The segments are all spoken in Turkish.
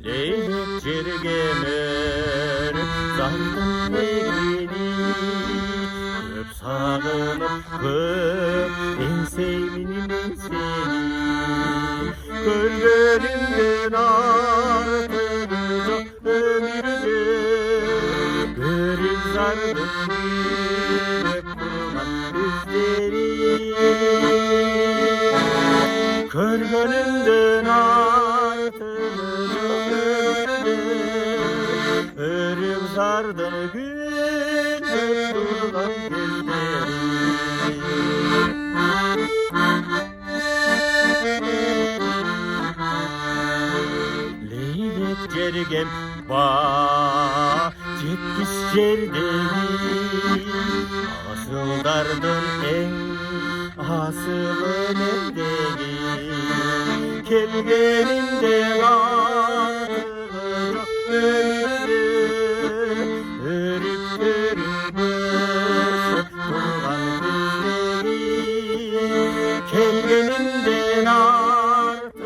Leylek cergemer zandım elini öp sağınıp öp en sevimim seni göllerimden artıracak ömürde görüp zardım yürek kurban üzleri kör gönlümden artıracak örüm sardım gündüz duran gözleri Leylek cergem bahçetmiş cerdeni asıl dardın en asılın eldeni kelgenimden artıracak ömrümde örüp örüp örsüp duran gözleri kelgenimden artıracak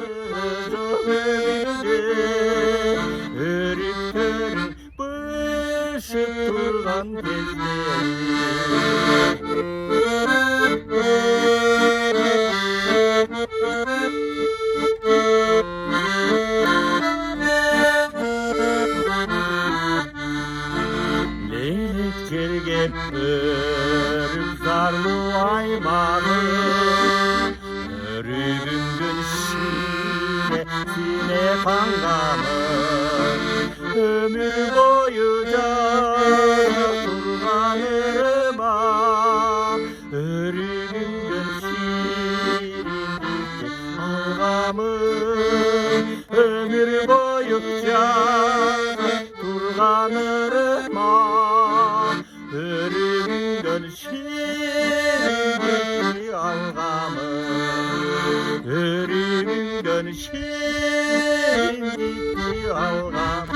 ömrümde örüp örüp örsüp duran gözleri Leylek cergem örüp zarlı aymalı örübüm dönüşüne sine kangamı ömür boyunca durganırıma örübüm dönüşüne algamı ömür boyunca durganırıma ölümden şimdi algamı ölümden şimdi algamı